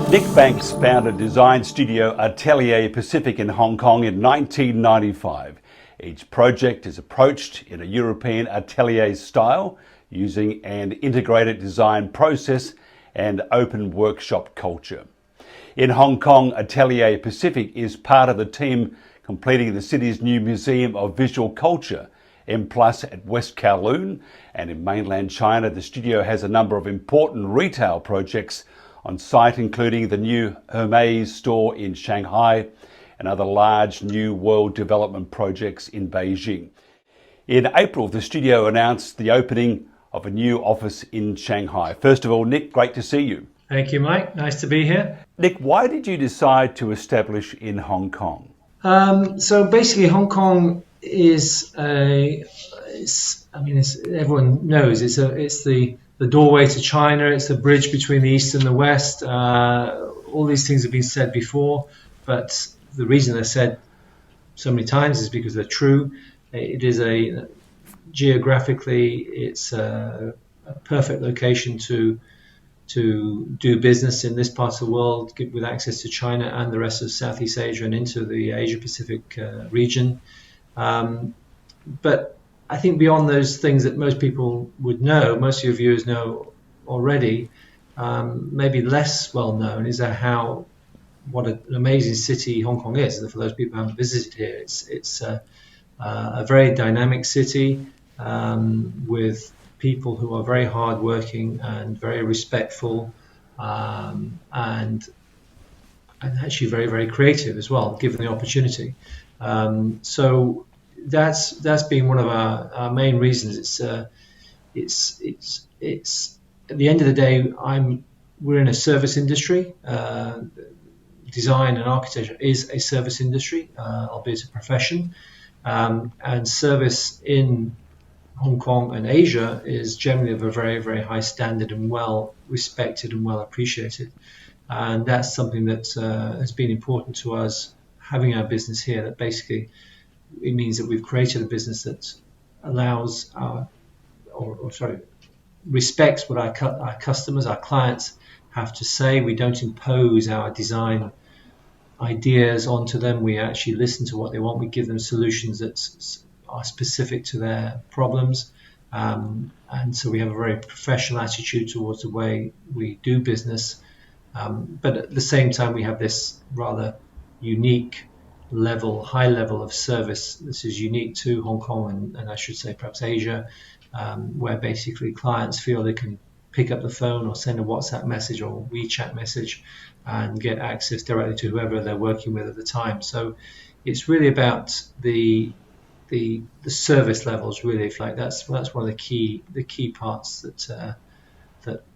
Nic Banks founded design studio Atelier Pacific in Hong Kong in 1995. Each project is approached in a European atelier style, using an integrated design process and open workshop culture. In Hong Kong, Atelier Pacific is part of the team completing the city's new Museum of Visual Culture, M+ at West Kowloon, and in mainland China, the studio has a number of important retail projects on site, including the new Herme store in Shanghai and other large new world development projects in Beijing. In April, the studio announced the opening of a new office in Shanghai. First of all, Nic, great to see you. Thank you, Mike. Nice to be here. Nic, why did you decide to establish in Hong Kong? So basically, Hong Kong is everyone knows it's the doorway to China. It's the bridge between the East and the West. All these things have been said before, but the reason they're said so many times is because they're true. It is geographically, it's a perfect location to do business in this part of the world, with access to China and the rest of Southeast Asia and into the Asia Pacific region. But I think beyond those things that most people would know, most of your viewers know already, maybe less well known is what an amazing city Hong Kong is. For those people who haven't visited here, it's a very dynamic city with people who are very hardworking and very respectful, and actually very, very creative as well, given the opportunity. So that's been one of our main reasons. It's at the end of the day, we're in a service industry. Design and architecture is a service industry, albeit a profession, and service in Hong Kong and Asia is generally of a very, very high standard and well respected and well appreciated. And that's something that has been important to us, having our business here. That basically it means that we've created a business that allows respects what our customers, our clients have to say. We don't impose our design ideas onto them. We actually listen to what they want. We give them solutions that are specific to their problems. And so we have a very professional attitude towards the way we do business. But at the same time, we have this rather unique high level of service. This is unique to Hong Kong and I should say perhaps Asia, where basically clients feel they can pick up the phone or send a WhatsApp message or WeChat message and get access directly to whoever they're working with at the time. So it's really about the service levels, really. If like that's one of the key parts that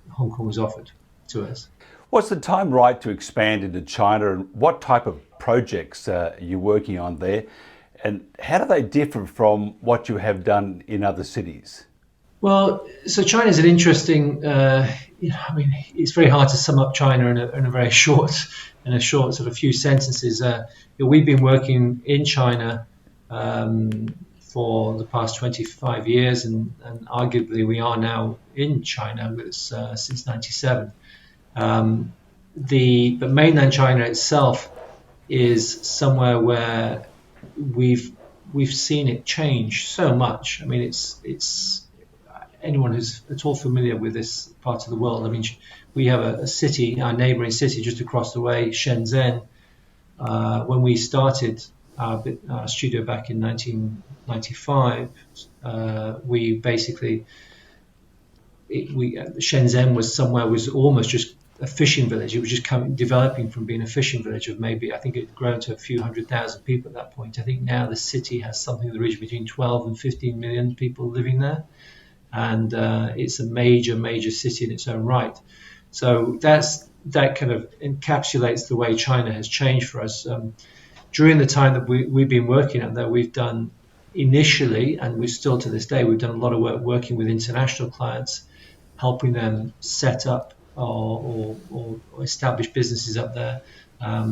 Hong Kong has offered to us. What's the time right to expand into China, and what type of projects are you working on there, and how do they differ from what you have done in other cities? Well, so China is an interesting. It's very hard to sum up China in a very short sort of few sentences. We've been working in China for the past 25 years, and arguably we are now in China since '97. But mainland China itself is somewhere where we've seen it change so much. I mean, it's anyone who's at all familiar with this part of the world. I mean, we have a city, our neighboring city just across the way, Shenzhen. When we started our studio back in 1995, we basically Shenzhen was almost just a fishing village. It was just developing from being a fishing village of maybe, I think it had grown to a few 100,000 people at that point. I think now the city has something in the region between 12 and 15 million people living there. And it's a major city in its own right. So that kind of encapsulates the way China has changed for us. During the time that we've been working out there, we've done initially, and we still to this day, we've done a lot of work working with international clients, helping them set up or establish businesses up there. I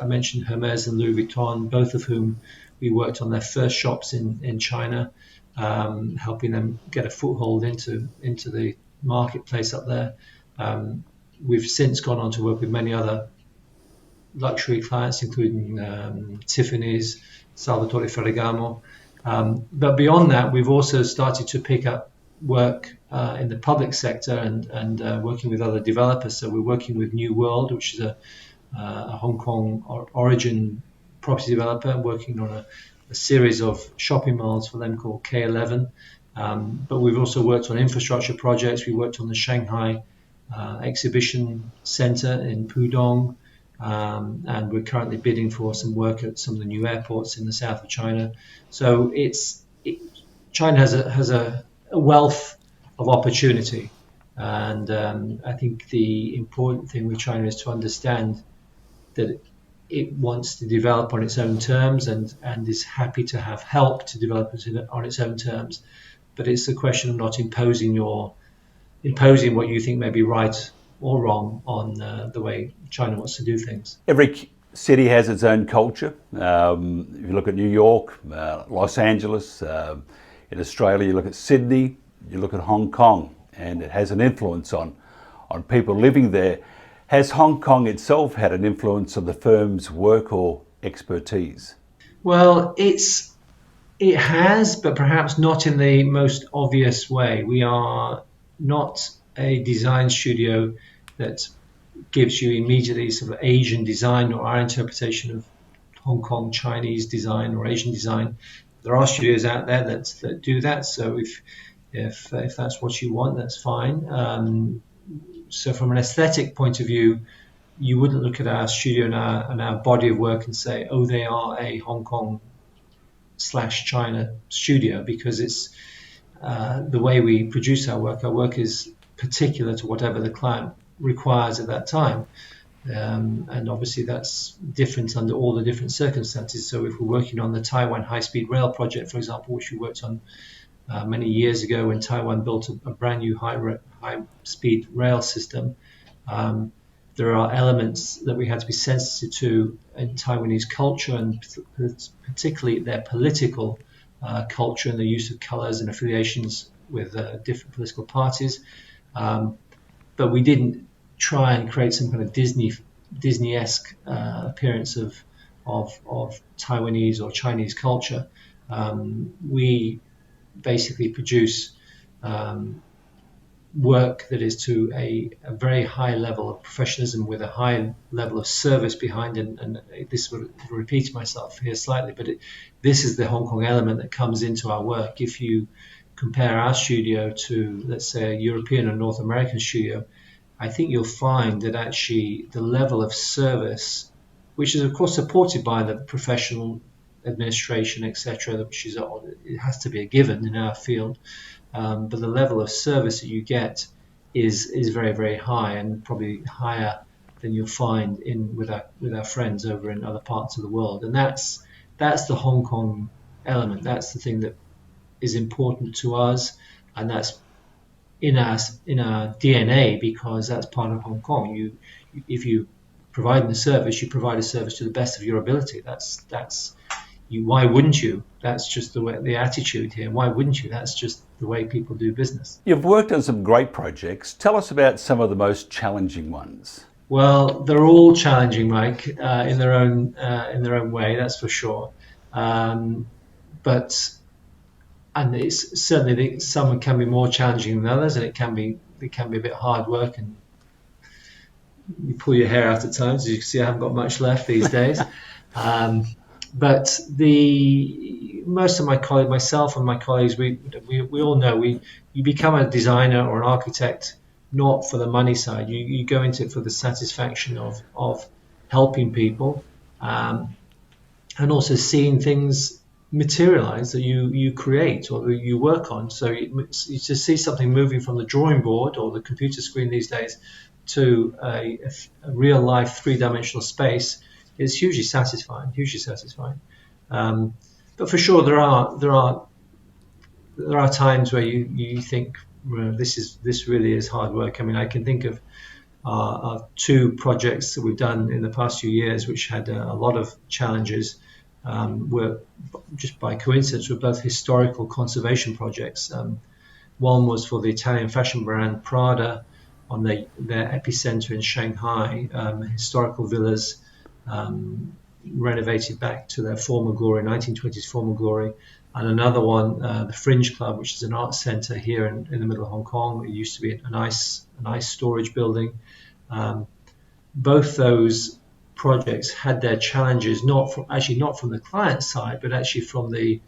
mentioned Hermes and Louis Vuitton, both of whom we worked on their first shops in China, helping them get a foothold into the marketplace up there. we've since gone on to work with many other luxury clients, including Tiffany's, Salvatore Ferragamo. But beyond that, we've also started to pick up work in the public sector and working with other developers. So we're working with New World, which is a Hong Kong origin property developer, working on a series of shopping malls for them called K11. But we've also worked on infrastructure projects. We worked on the Shanghai exhibition center in Pudong. And we're currently bidding for some work at some of the new airports in the south of China. So China has a wealth of opportunity, and I think the important thing with China is to understand that it wants to develop on its own terms and is happy to have help to develop on its own terms. But it's a question of not imposing what you think may be right or wrong on the way China wants to do things. Every city has its own culture. If you look at New York, Los Angeles, in Australia, you look at Sydney, you look at Hong Kong, and it has an influence on people living there. Has Hong Kong itself had an influence on the firm's work or expertise? Well, it has, but perhaps not in the most obvious way. We are not a design studio that gives you immediately sort of Asian design or our interpretation of Hong Kong Chinese design or Asian design. There are studios out there that do that. So if that's what you want, that's fine. So from an aesthetic point of view, you wouldn't look at our studio and our body of work and say, oh, they are a Hong Kong / China studio, because it's the way we produce our work. Our work is particular to whatever the client requires at that time. And obviously that's different under all the different circumstances. So if we're working on the Taiwan high-speed rail project, for example, which we worked on many years ago when Taiwan built a brand new high-speed rail system, there are elements that we had to be sensitive to in Taiwanese culture, and particularly their political culture and the use of colors and affiliations with different political parties. But we didn't try and create some kind of Disney-esque appearance of Taiwanese or Chinese culture. We basically produce work that is to a very high level of professionalism with a high level of service behind it. And this would repeat myself here slightly, but this is the Hong Kong element that comes into our work. If you compare our studio to, let's say, a European or North American studio, I think you'll find that actually the level of service, which is of course supported by the professional administration, etc., which is, it has to be a given in our field, but the level of service that you get is very, very high, and probably higher than you'll find with our friends over in other parts of the world. And that's the Hong Kong element. That's the thing that is important to us, and that's in our DNA, because that's part of Hong Kong. If you provide the service, you provide a service to the best of your ability. That's you. Why wouldn't you? That's just the attitude here. Why wouldn't you? That's just the way people do business. You've worked on some great projects. Tell us about some of the most challenging ones. Well, they're all challenging, Mike, in their own way. That's for sure. But it's certainly some can be more challenging than others, and it can be a bit hard work, and you pull your hair out at times. As you can see, I haven't got much left these days. But most of my colleagues, myself and my colleagues, we all know you become a designer or an architect not for the money side. You go into it for the satisfaction of helping people, and also seeing things materialize that you create or that you work on. So you just see something moving from the drawing board or the computer screen these days to a real life three-dimensional space. It's hugely satisfying. But for sure, there are times where you think, well, this really is hard work. I mean, I can think of two projects that we've done in the past few years, which had a lot of challenges. Were just by coincidence were both historical conservation projects. One was for the Italian fashion brand Prada, on their epicenter in Shanghai, historical villas renovated back to their former glory, 1920s former glory, and another one, the Fringe Club, which is an art center here in the middle of Hong Kong. It used to be an ice storage building. Both those projects had their challenges, not from the client side, but actually from the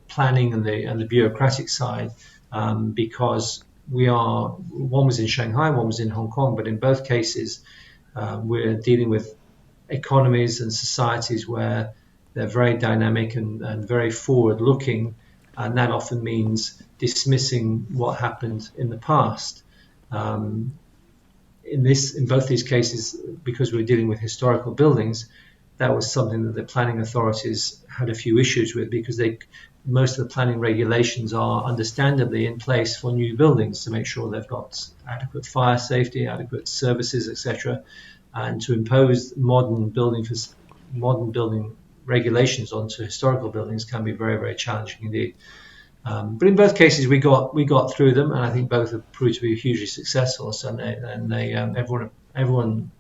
planning and the bureaucratic side, because one was in Shanghai, one was in Hong Kong, but in both cases we're dealing with economies and societies where they're very dynamic and very forward looking, and that often means dismissing what happened in the past. In both these cases, because we're dealing with historical buildings, that was something that the planning authorities had a few issues with, because most of the planning regulations are understandably in place for new buildings to make sure they've got adequate fire safety, adequate services, etc. And to impose modern building regulations onto historical buildings can be very, very challenging indeed. But in both cases, we got through them, and I think both have proved to be hugely successful. So everyone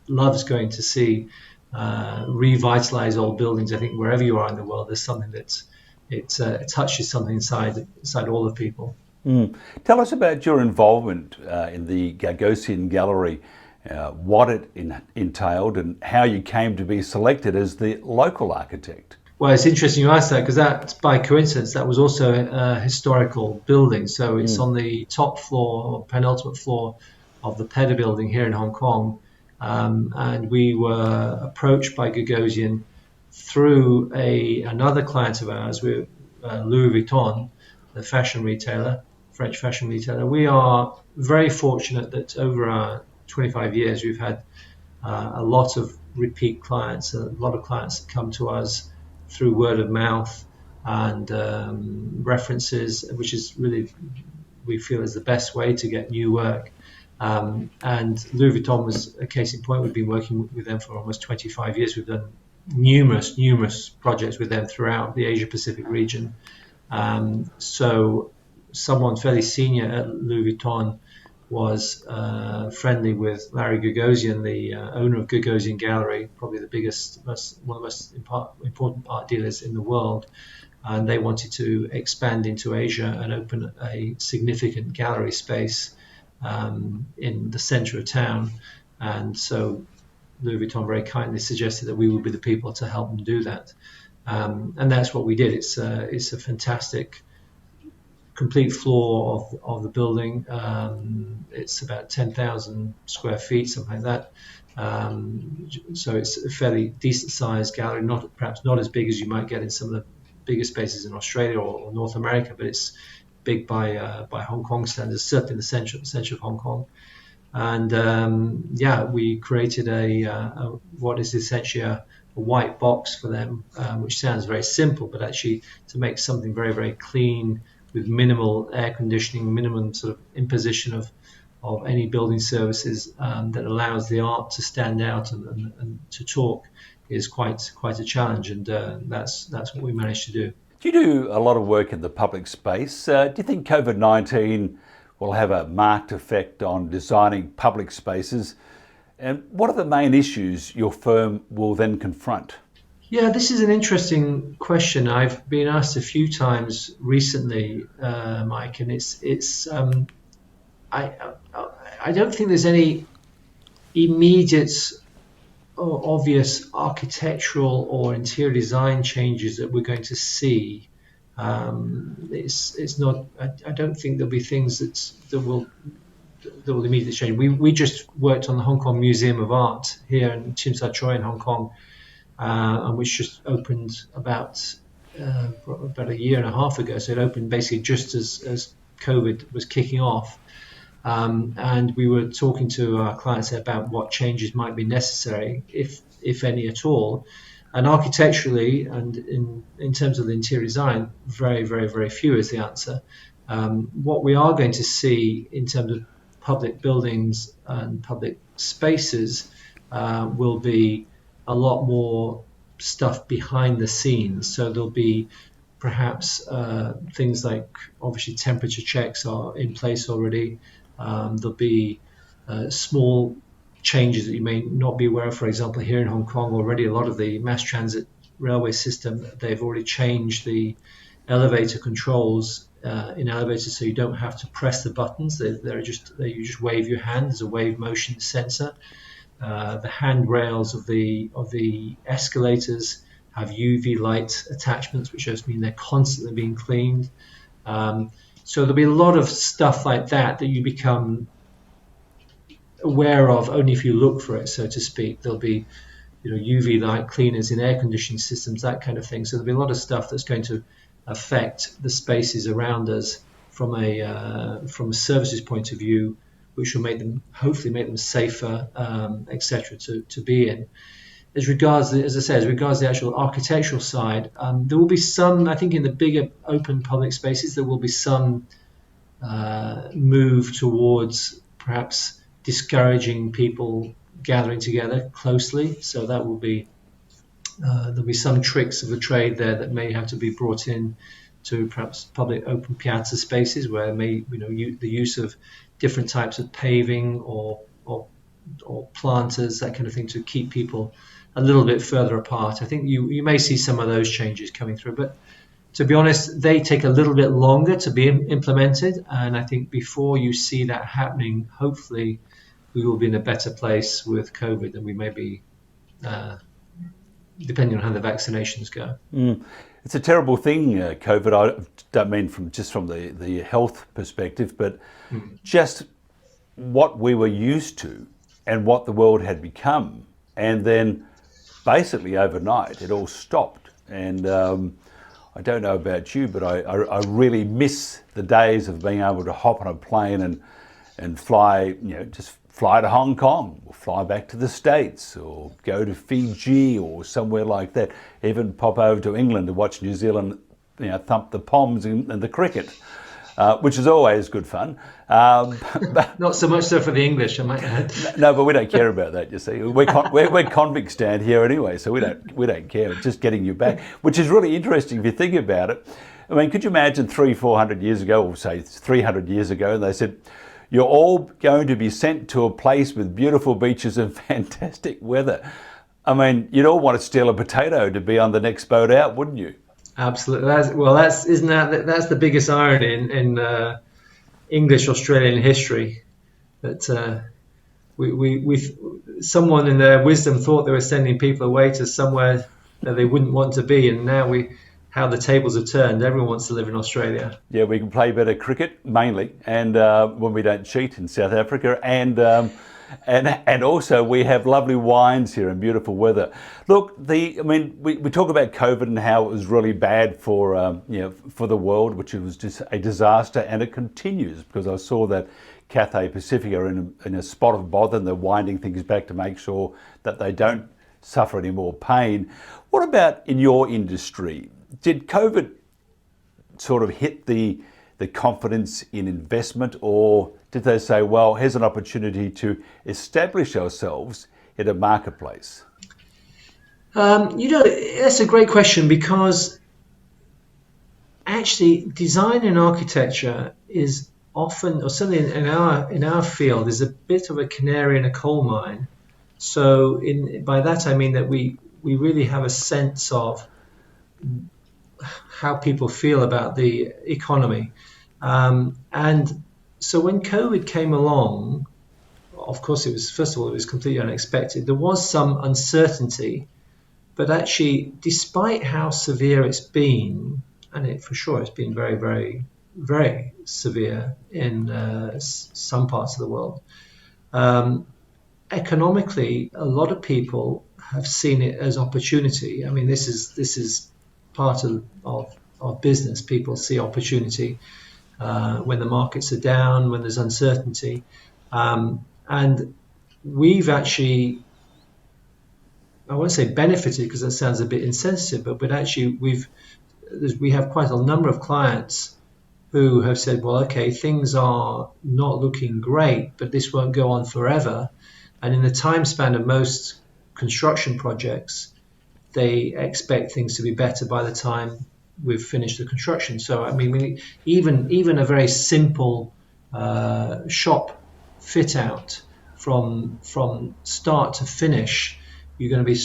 loves going to see revitalize old buildings. I think wherever you are in the world, there's something it touches something inside all the people. Tell us about your involvement in the Gagosian Gallery, what it entailed, and how you came to be selected as the local architect. Well, it's interesting you asked that, because that's by coincidence. That was also a historical building. So it's on the top floor or penultimate floor of the Pedder building here in Hong Kong. And we were approached by Gagosian through another client of ours, Louis Vuitton, the fashion retailer, French fashion retailer. We are very fortunate that over our 25 years, we've had a lot of repeat clients, a lot of clients that come to us through word of mouth and references, which is really, we feel, is the best way to get new work. And Louis Vuitton was a case in point. We've been working with them for almost 25 years. We've done numerous projects with them throughout the Asia Pacific region. So someone fairly senior at Louis Vuitton was friendly with Larry Gagosian, the owner of Gagosian Gallery, probably the biggest, one of the most important art dealers in the world. And they wanted to expand into Asia and open a significant gallery space in the center of town. And so Louis Vuitton very kindly suggested that we would be the people to help them do that. And that's what we did. It's a fantastic complete floor of the building. It's about 10,000 square feet, something like that. So it's a fairly decent sized gallery, perhaps not as big as you might get in some of the bigger spaces in Australia or North America, but it's big by Hong Kong standards, certainly in the center of Hong Kong. And we created what is essentially a white box for them, which sounds very simple, but actually to make something very, very clean with minimal air conditioning, minimum sort of imposition of any building services, that allows the art to stand out and to talk, is quite a challenge. And that's what we managed to do. Do you do a lot of work in the public space? Do you think COVID-19 will have a marked effect on designing public spaces? And what are the main issues your firm will then confront? Yeah, this is an interesting question. I've been asked a few times recently, Mike, and I don't think there's any immediate or obvious architectural or interior design changes that we're going to see. It's not. I don't think there'll be things that will immediately change. We just worked on the Hong Kong Museum of Art here in Tsim Sha Tsui in Hong Kong, and which just opened about a year and a half ago. So it opened basically just as COVID was kicking off. And we were talking to our clients about what changes might be necessary, if any at all. And architecturally and in terms of the interior design, very, very, very few is the answer. What we are going to see in terms of public buildings and public spaces will be a lot more stuff behind the scenes. So there'll be perhaps things like obviously temperature checks are in place already. There'll be small changes that you may not be aware of. For example, here in Hong Kong already, a lot of the mass transit railway system, they've already changed the elevator controls in elevators, so you don't have to press the buttons. You just wave your hand. There's a wave motion sensor. The handrails of the escalators have UV light attachments, which just mean they're constantly being cleaned. So there'll be a lot of stuff like that you become aware of only if you look for it, so to speak. There'll be UV light cleaners in air conditioning systems, that kind of thing. So there'll be a lot of stuff that's going to affect the spaces around us from a services point of view, which will hopefully make them safer, etc. to be in. As regards the actual architectural side, there will be some, I think in the bigger open public spaces, there will be some move towards perhaps discouraging people gathering together closely. So that will be, there'll be some tricks of the trade there that may have to be brought in to perhaps public open piazza spaces where the use of different types of paving or planters, that kind of thing, to keep people a little bit further apart. I think you may see some of those changes coming through, but to be honest, they take a little bit longer to be implemented, and I think before you see that happening, hopefully we will be in a better place with COVID than we may be, depending on how the vaccinations go. It's a terrible thing, COVID. I don't mean from the health perspective, but just what we were used to and what the world had become. And then basically overnight it all stopped. And I don't know about you, but I really miss the days of being able to hop on a plane and fly, just fly to Hong Kong or fly back to the States or go to Fiji or somewhere like that. Even pop over to England to watch New Zealand, thump the Poms in the cricket, which is always good fun. But not so much so for the English, I might add. No, but we don't care about that. You see, we're convicts down here anyway, so we don't care. It's just getting you back, which is really interesting if you think about it. I mean, could you imagine 300-400 years ago, or say 300 years ago, and they said, you're all going to be sent to a place with beautiful beaches and fantastic weather. I mean, you'd all want to steal a potato to be on the next boat out, wouldn't you? Absolutely. That's the biggest irony in English Australian history, that we someone in their wisdom thought they were sending people away to somewhere that they wouldn't want to be, and now how the tables have turned. Everyone wants to live in Australia. Yeah, we can play better cricket mainly, and when we don't cheat in South Africa, and also we have lovely wines here and beautiful weather. Look, we talk about COVID and how it was really bad for for the world, which it was just a disaster, and it continues, because I saw that Atelier Pacific are in a spot of bother, and they're winding things back to make sure that they don't suffer any more pain. What about in your industry? Did COVID sort of hit the confidence in investment, or did they say, well, here's an opportunity to establish ourselves in a marketplace? That's a great question, because actually design and architecture is often, or certainly in our field, is a bit of a canary in a coal mine. So by that I mean that we really have a sense of how people feel about the economy. And so when COVID came along, of course it was completely unexpected. There was some uncertainty, but actually, despite how severe it's been, and it's been very, very, very severe in some parts of the world, economically, a lot of people have seen it as opportunity. I mean, this is part of business. People see opportunity when the markets are down, when there's uncertainty, and we've actually, I won't say benefited because that sounds a bit insensitive, but actually we have quite a number of clients who have said, well, okay, things are not looking great, but this won't go on forever. And in the time span of most construction projects, they expect things to be better by the time we've finished the construction. So I mean, even a very simple shop fit out from start to finish, you're going to be,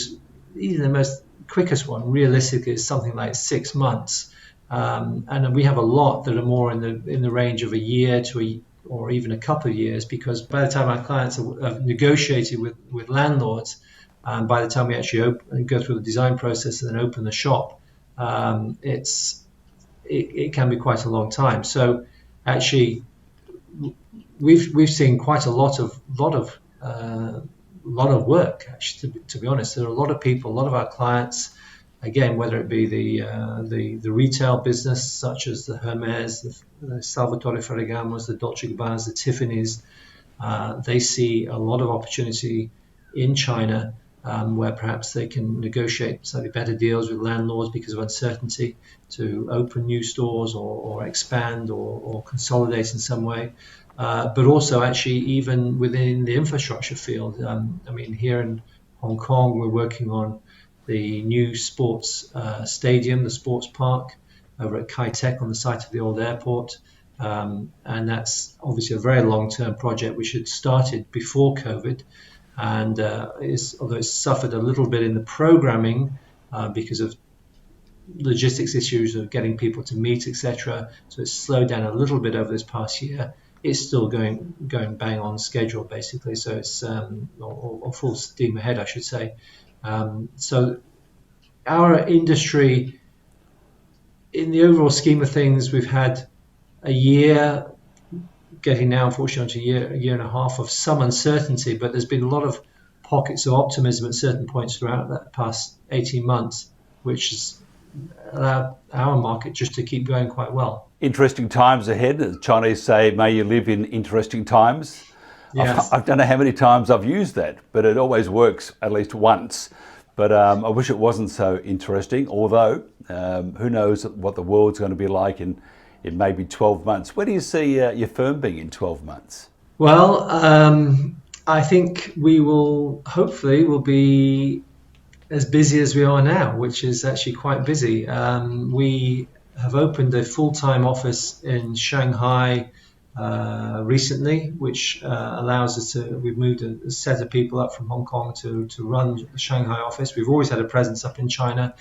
even the most quickest one realistically is something like 6 months, and we have a lot that are more in the range of a year to or even a couple of years, because by the time our clients have negotiated with landlords, and by the time we actually go through the design process and then open the shop, it can be quite a long time. So actually, we've seen quite a lot of work. Actually, to be honest, there are a lot of people, a lot of our clients. Again, whether it be the retail business, such as the Hermes, the Salvatore Ferragamos, the Dolce & Gabbanas, the Tiffany's, they see a lot of opportunity in China, where perhaps they can negotiate slightly better deals with landlords because of uncertainty to open new stores or expand or consolidate in some way. But also actually even within the infrastructure field. I mean, here in Hong Kong, we're working on the new sports stadium, the sports park over at Kai Tak on the site of the old airport. And that's obviously a very long-term project which had started before COVID. And although it's suffered a little bit in the programming because of logistics issues of getting people to meet, etc., so it's slowed down a little bit over this past year. It's still going bang on schedule, basically. So it's or full steam ahead, I should say. So our industry, in the overall scheme of things, we've had a year, getting now unfortunately a year and a half of some uncertainty, but there's been a lot of pockets of optimism at certain points throughout that past 18 months, which has allowed our market just to keep going quite well. Interesting times ahead. The Chinese say, may you live in interesting times. Yes. I don't know how many times I've used that, but it always works at least once. But I wish it wasn't so interesting, although who knows what the world's going to be like in maybe 12 months. Where do you see your firm being in 12 months? Well, I think we'll be as busy as we are now, which is actually quite busy. We have opened a full-time office in Shanghai recently, which allows us to, we've moved a set of people up from Hong Kong to run the Shanghai office. We've always had a presence up in China,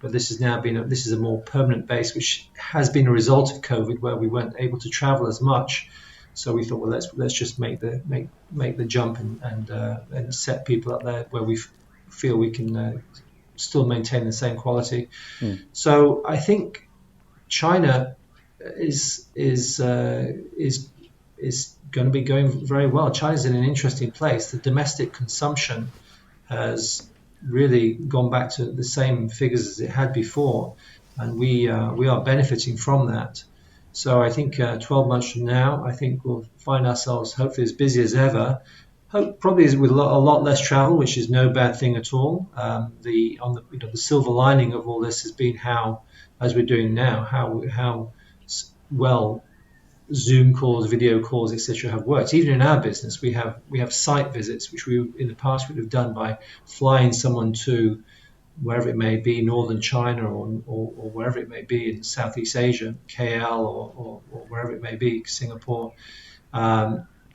but this is a more permanent base, which has been a result of COVID, where we weren't able to travel as much. So we thought, well, let's just make the jump and set people up there where we feel we can still maintain the same quality. So I think China is going to be going very well. China's in an interesting place. The domestic consumption has really gone back to the same figures as it had before, and we are benefiting from that. So I think 12 months from now, I think we'll find ourselves hopefully as busy as ever. Probably with a lot less travel, which is no bad thing at all. The silver lining of all this has been how, as we're doing now, how well Zoom calls, video calls, etc. have worked. Even in our business, we have site visits, which we in the past would have done by flying someone to wherever it may be, northern China or wherever it may be in Southeast Asia, KL or wherever it may be, Singapore.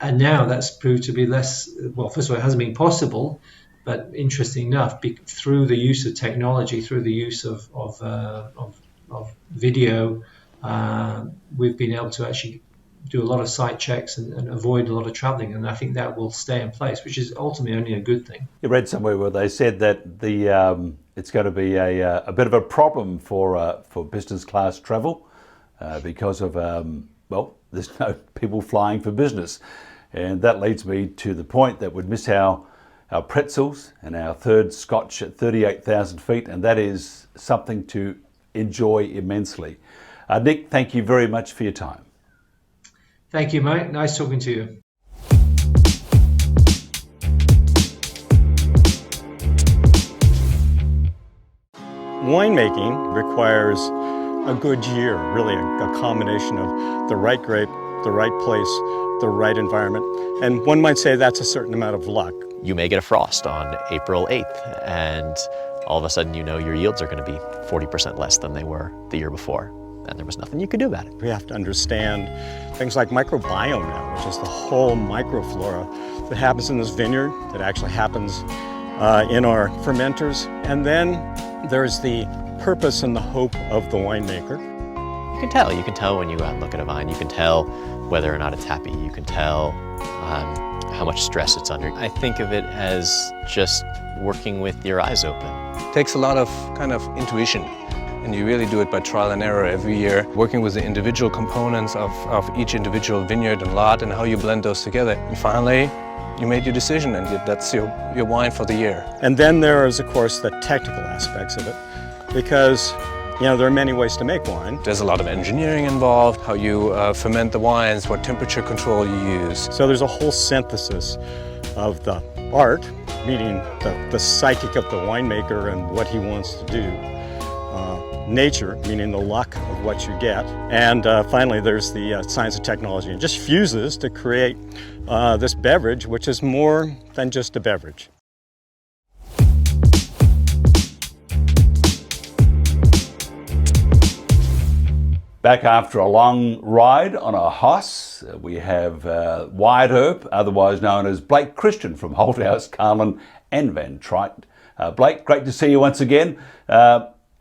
And now that's proved to be less, well, first of all, it hasn't been possible, but interesting enough, through the use of technology, through the use of video, we've been able to actually do a lot of site checks and avoid a lot of traveling, and I think that will stay in place, which is ultimately only a good thing. You read somewhere where they said that it's going to be a bit of a problem for business class travel because of there's no people flying for business, and that leads me to the point that we'd miss our pretzels and our third Scotch at 38,000 feet, and that is something to enjoy immensely. Nic, thank you very much for your time. Thank you, mate. Nice talking to you. Winemaking requires a good year, really a combination of the right grape, the right place, the right environment. And one might say that's a certain amount of luck. You may get a frost on April 8th, and all of a sudden you know your yields are going to be 40% less than they were the year before, and there was nothing you could do about it. We have to understand things like microbiome now, which is the whole microflora that happens in this vineyard, that actually happens in our fermenters. And then there's the purpose and the hope of the winemaker. You can tell when you go out and look at a vine. You can tell whether or not it's happy. You can tell how much stress it's under. I think of it as just working with your eyes open. It takes a lot of kind of intuition, and you really do it by trial and error every year, working with the individual components of each individual vineyard and lot and how you blend those together. And finally, you made your decision, and that's your wine for the year. And then there is, of course, the technical aspects of it, because there are many ways to make wine. There's a lot of engineering involved, how you ferment the wines, what temperature control you use. So there's a whole synthesis of the art, meaning the psychic of the winemaker and what he wants to do. Nature, meaning the luck of what you get. And finally, there's the science and technology. It just fuses to create this beverage, which is more than just a beverage. Back after a long ride on a horse, we have Wyatt Earp, otherwise known as Blake Christian from Holthouse, Kowloon and Van Triton. Blake, great to see you once again.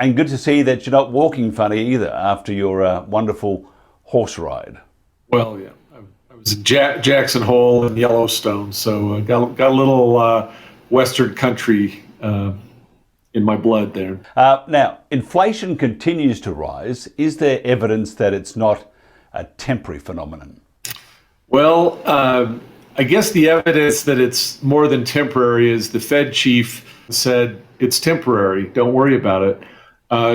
And good to see that you're not walking funny either after your wonderful horse ride. Well, yeah, I was in Jackson Hole and Yellowstone, so got a little Western country in my blood there. Now, inflation continues to rise. Is there evidence that it's not a temporary phenomenon? Well, I guess the evidence that it's more than temporary is the Fed chief said it's temporary. Don't worry about it.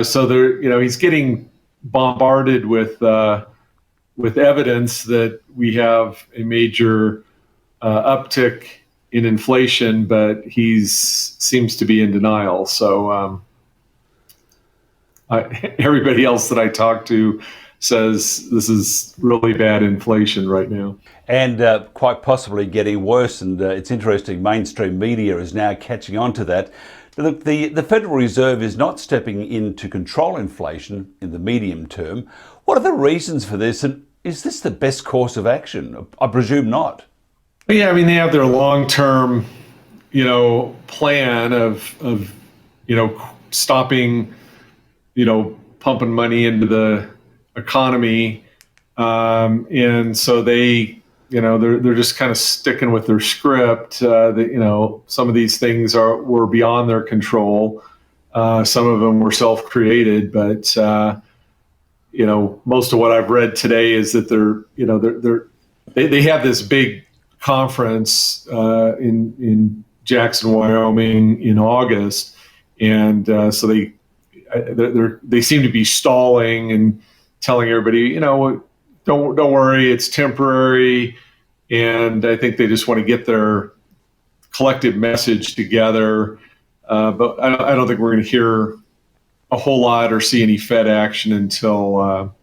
So there, he's getting bombarded with evidence that we have a major uptick in inflation, but he seems to be in denial. So everybody else that I talk to says this is really bad inflation right now. And quite possibly getting worse. And it's interesting, mainstream media is now catching on to that. The Federal Reserve is not stepping in to control inflation in the medium term. What are the reasons for this? And is this the best course of action? I presume not. Yeah, I mean, they have their long-term, plan of stopping, pumping money into the economy. And so they're just kind of sticking with their script. Some of these things were beyond their control. Some of them were self-created, but most of what I've read today is that they have this big conference in Jackson, Wyoming in August, and so they seem to be stalling and telling everybody, don't worry, it's temporary. And I think they just want to get their collective message together. But I don't think we're going to hear a whole lot or see any Fed action until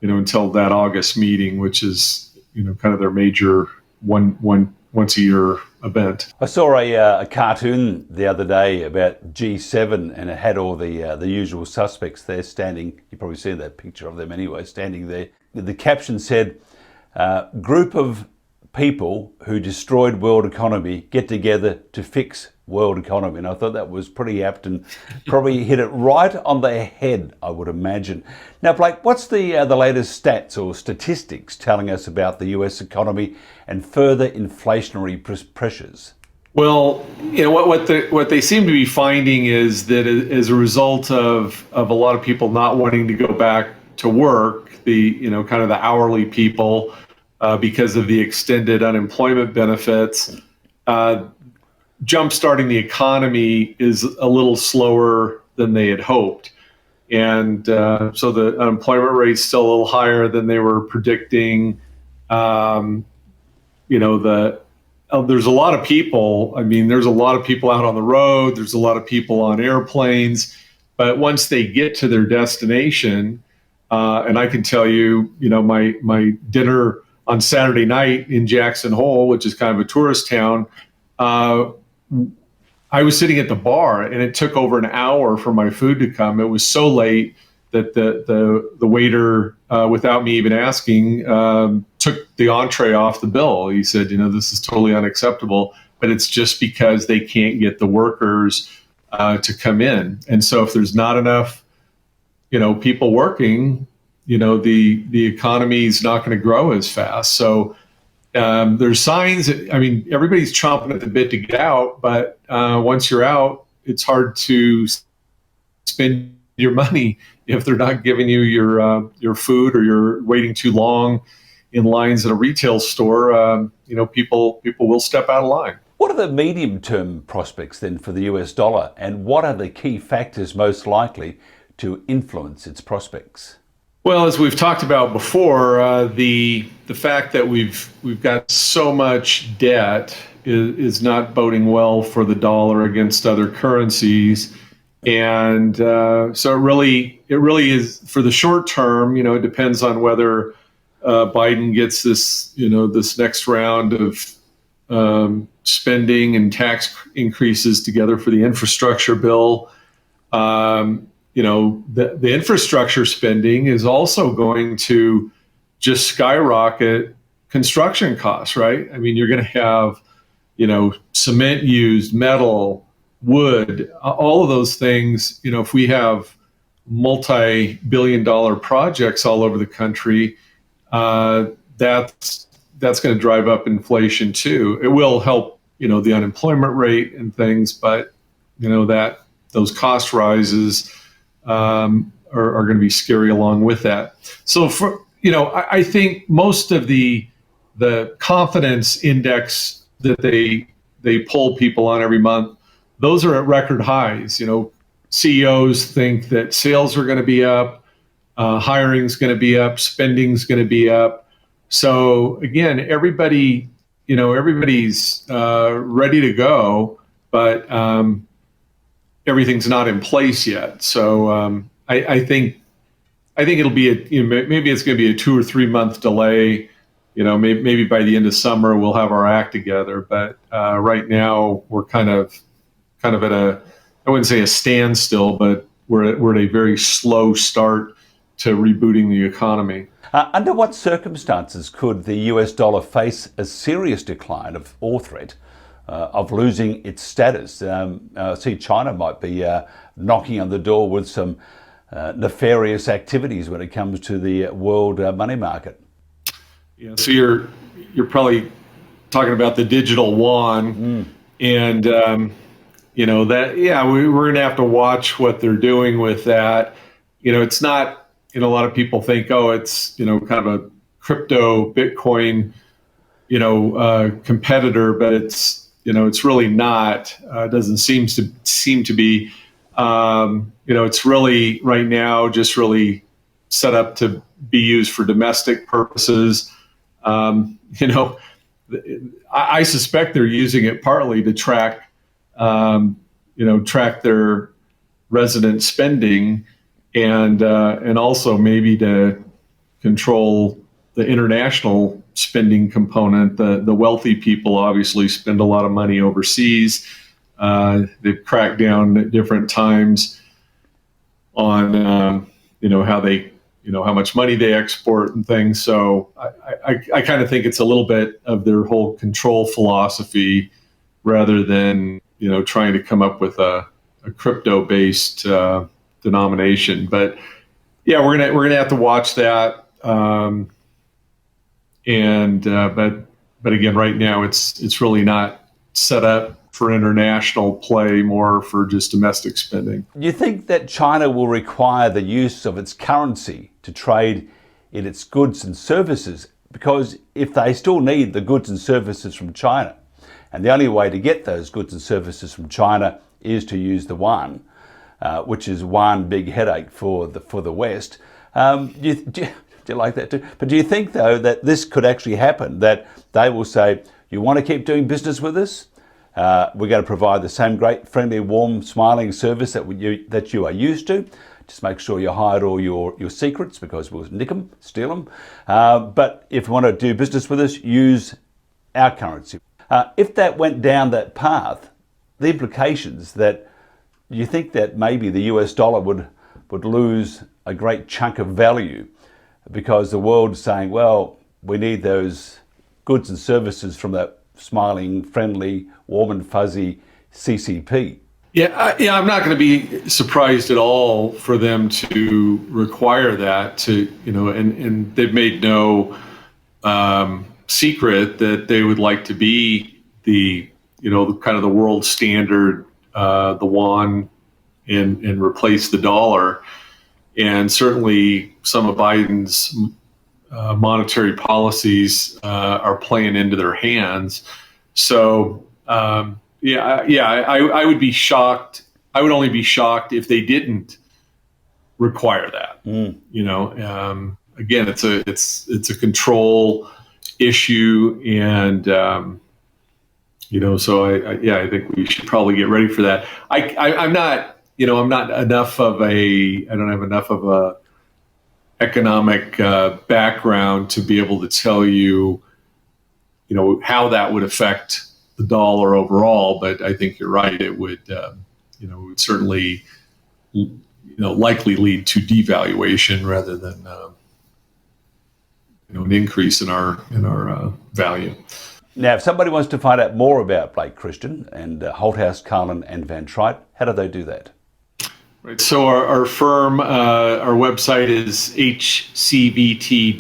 that August meeting, which is kind of their major once a year event. I saw a cartoon the other day about G7, and it had all the usual suspects there standing. You've probably seen that picture of them anyway, standing there. The caption said, "Group of people who destroyed world economy get together to fix world economy." And I thought that was pretty apt and probably hit it right on the head, I would imagine. Now, Blake, what's the latest stats or statistics telling us about the US economy and further inflationary pressures? Well, what they seem to be finding is that as a result of a lot of people not wanting to go back to work, kind of the hourly people, because of the extended unemployment benefits, jump-starting the economy is a little slower than they had hoped. And so the unemployment rate's still a little higher than they were predicting. There's a lot of people. I mean, there's a lot of people out on the road. There's a lot of people on airplanes. But once they get to their destination, and I can tell you, my dinner on Saturday night in Jackson Hole, which is kind of a tourist town, I was sitting at the bar, and it took over an hour for my food to come. It was so late that the waiter, without me even asking, took the entree off the bill. He said, this is totally unacceptable, but it's just because they can't get the workers to come in. And so if there's not enough, people working, the economy is not going to grow as fast. So there's signs that, everybody's chomping at the bit to get out, but once you're out, it's hard to spend your money if they're not giving you your food, or you're waiting too long in lines at a retail store. People will step out of line. What are the medium-term prospects then for the US dollar, and what are the key factors most likely to influence its prospects? Well, as we've talked about before, the fact that we've got so much debt is not boding well for the dollar against other currencies, and so it really is for the short term. It depends on whether Biden gets this next round of spending and tax increases together for the infrastructure bill. The infrastructure spending is also going to just skyrocket construction costs, right? You're going to have, cement used, metal, wood, all of those things. If we have multi-billion-dollar projects all over the country, that's going to drive up inflation too. It will help, the unemployment rate and things, but that those cost rises are going to be scary along with that. So I think most of the confidence index that they poll people on every month, those are at record highs. CEOs think that sales are going to be up, hiring's going to be up, spending's going to be up. So again, everybody's ready to go, but everything's not in place yet. So I think it'll be maybe it's going to be a 2 or 3 month delay. Maybe by the end of summer we'll have our act together. But right now we're kind of at I wouldn't say a standstill, but we're at a very slow start to rebooting the economy. Under what circumstances could the US dollar face a serious decline or threat of losing its status? See, China might be knocking on the door with some nefarious activities when it comes to the world money market. Yeah, so you're probably talking about the digital yuan, and that we're going to have to watch what they're doing with that. It's not. A lot of people think, it's kind of a crypto Bitcoin competitor, but it's really not. It doesn't seem to be. It's really right now just really set up to be used for domestic purposes. I suspect they're using it partly to track their resident spending, and also maybe to control the international spending component. The wealthy people obviously spend a lot of money overseas. They've cracked down at different times on how much money they export and things. So I kind of think it's a little bit of their whole control philosophy, rather than trying to come up with a crypto-based denomination. But yeah, we're gonna have to watch that. But again, right now it's really not set up for international play, more for just domestic spending. Do you think that China will require the use of its currency to trade in its goods and services? Because if they still need the goods and services from China, and the only way to get those goods and services from China is to use the yuan, which is one big headache for the West. Do you like that too? But do you think, though, that this could actually happen, that they will say, you want to keep doing business with us? We're going to provide the same great, friendly, warm, smiling service that you are used to. Just make sure you hide all your secrets, because we'll nick them, steal them. But if you want to do business with us, use our currency. If that went down that path, the implications that you think that maybe the US dollar would lose a great chunk of value because the world's saying, well, we need those goods and services from that smiling, friendly, warm and fuzzy CCP. Yeah, I'm not going to be surprised at all for them to require that to, and they've made no secret that they would like to be the, kind of the world standard, the yuan, and replace the dollar. And certainly some of Biden's monetary policies are playing into their hands. So, I would be shocked. I would only be shocked if they didn't require that. Again, it's a control issue, and so I think we should probably get ready for that. I'm not enough of I don't have enough of a economic background to be able to tell you, how that would affect the dollar overall, but I think you're right. It would, it would certainly, likely lead to devaluation rather than, an increase in our value. Now, if somebody wants to find out more about Blake Christian and Holthouse, Carlin and Van Trite, how do they do that? Right. So our firm, our website is hcvt.com,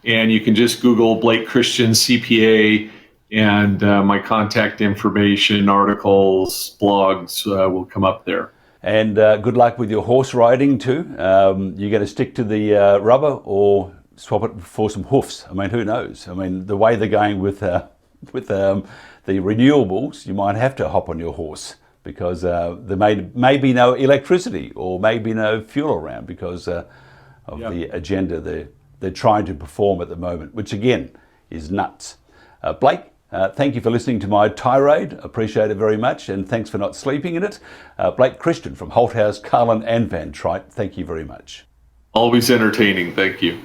and you can just Google Blake Christian CPA. And my contact information, articles, blogs will come up there. And good luck with your horse riding too. You're going to stick to the rubber or swap it for some hoofs? I mean, who knows? I mean, the way they're going with the renewables, you might have to hop on your horse because there may be no electricity or maybe no fuel around because of the agenda they're trying to perform at the moment, which again is nuts. Blake, thank you for listening to my tirade. Appreciate it very much, and thanks for not sleeping in it. Blake Christian from Holthouse, Carlin and Van Trite, thank you very much. Always entertaining. Thank you.